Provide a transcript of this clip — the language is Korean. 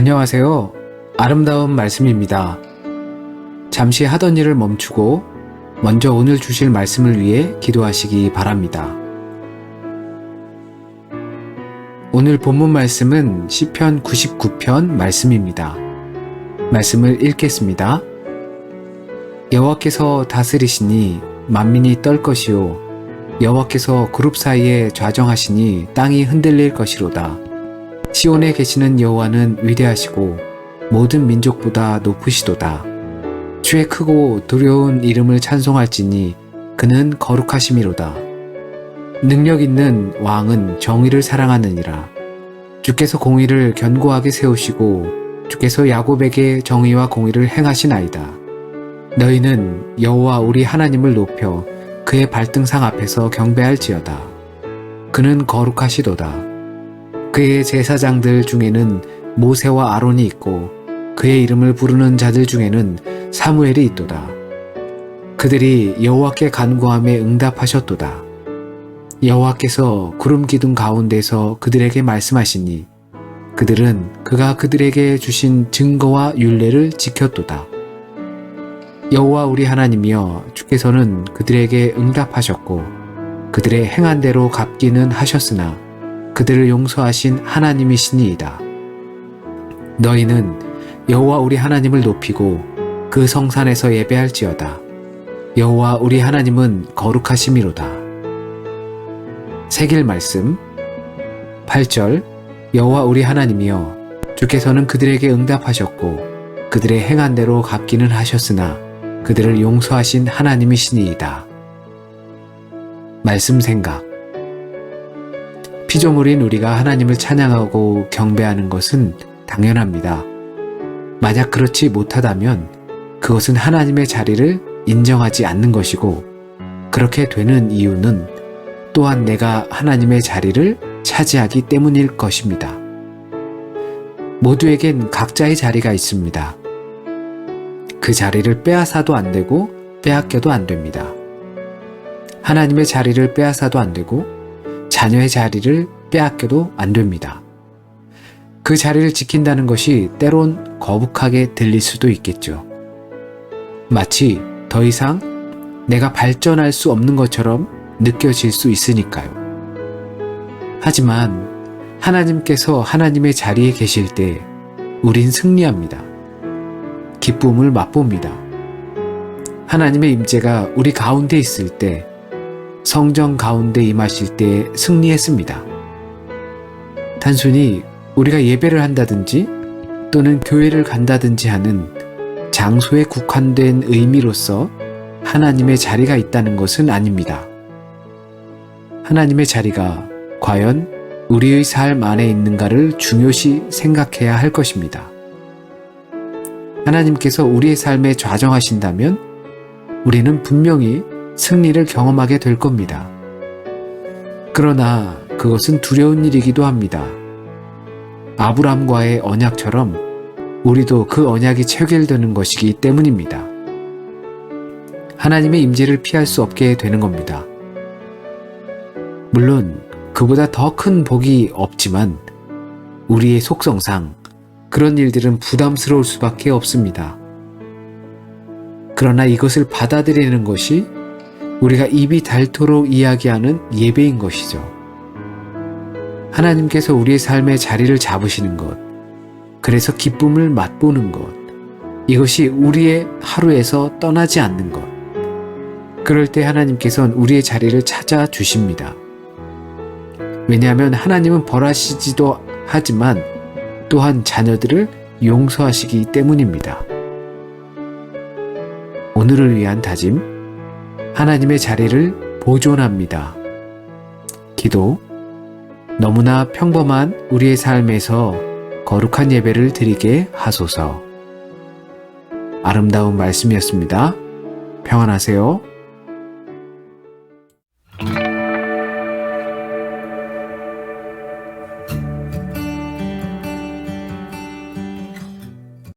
안녕하세요. 아름다운 말씀입니다. 잠시 하던 일을 멈추고 먼저 오늘 주실 말씀을 위해 기도하시기 바랍니다. 오늘 본문 말씀은 시편 99편 말씀입니다. 말씀을 읽겠습니다. 여호와께서 다스리시니 만민이 떨 것이요 여호와께서 그룹 사이에 좌정하시니 땅이 흔들릴 것이로다. 시온에 계시는 여호와는 위대하시고 모든 민족보다 높으시도다. 주의 크고 두려운 이름을 찬송할지니 그는 거룩하심이로다. 능력 있는 왕은 정의를 사랑하느니라. 주께서 공의를 견고하게 세우시고 주께서 야곱에게 정의와 공의를 행하시나이다. 너희는 여호와 우리 하나님을 높여 그의 발등상 앞에서 경배할지어다. 그는 거룩하시도다. 그의 제사장들 중에는 모세와 아론이 있고 그의 이름을 부르는 자들 중에는 사무엘이 있도다. 그들이 여호와께 간구함에 응답하셨도다. 여호와께서 구름 기둥 가운데서 그들에게 말씀하시니 그들은 그가 그들에게 주신 증거와 율례를 지켰도다. 여호와 우리 하나님이여 주께서는 그들에게 응답하셨고 그들의 행한 대로 갚기는 하셨으나 그들을 용서하신 하나님이시니이다. 너희는 여호와 우리 하나님을 높이고 그 성산에서 예배할지어다. 여호와 우리 하나님은 거룩하심이로다. 새길 말씀 8절 여호와 우리 하나님이여 주께서는 그들에게 응답하셨고 그들의 행한 대로 갚기는 하셨으나 그들을 용서하신 하나님이시니이다. 말씀 생각 피조물인 우리가 하나님을 찬양하고 경배하는 것은 당연합니다. 만약 그렇지 못하다면 그것은 하나님의 자리를 인정하지 않는 것이고 그렇게 되는 이유는 또한 내가 하나님의 자리를 차지하기 때문일 것입니다. 모두에겐 각자의 자리가 있습니다. 그 자리를 빼앗아도 안 되고 빼앗겨도 안 됩니다. 하나님의 자리를 빼앗아도 안 되고 자녀의 자리를 빼앗겨도 안 됩니다. 그 자리를 지킨다는 것이 때론 거북하게 들릴 수도 있겠죠. 마치 더 이상 내가 발전할 수 없는 것처럼 느껴질 수 있으니까요. 하지만 하나님께서 하나님의 자리에 계실 때 우린 승리합니다. 기쁨을 맛봅니다. 하나님의 임재가 우리 가운데 있을 때 성전 가운데 임하실 때 승리했습니다. 단순히 우리가 예배를 한다든지 또는 교회를 간다든지 하는 장소에 국한된 의미로서 하나님의 자리가 있다는 것은 아닙니다. 하나님의 자리가 과연 우리의 삶 안에 있는가를 중요시 생각해야 할 것입니다. 하나님께서 우리의 삶에 좌정하신다면 우리는 분명히 승리를 경험하게 될 겁니다. 그러나 그것은 두려운 일이기도 합니다. 아브람과의 언약처럼 우리도 그 언약이 체결되는 것이기 때문입니다. 하나님의 임재를 피할 수 없게 되는 겁니다. 물론 그보다 더 큰 복이 없지만 우리의 속성상 그런 일들은 부담스러울 수밖에 없습니다. 그러나 이것을 받아들이는 것이 우리가 입이 닳도록 이야기하는 예배인 것이죠. 하나님께서 우리의 삶의 자리를 잡으시는 것, 그래서 기쁨을 맛보는 것, 이것이 우리의 하루에서 떠나지 않는 것. 그럴 때 하나님께서는 우리의 자리를 찾아주십니다. 왜냐하면 하나님은 벌하시지도 하지만 또한 자녀들을 용서하시기 때문입니다. 오늘을 위한 다짐, 하나님의 자리를 보존합니다. 기도, 너무나 평범한 우리의 삶에서 거룩한 예배를 드리게 하소서. 아름다운 말씀이었습니다. 평안하세요.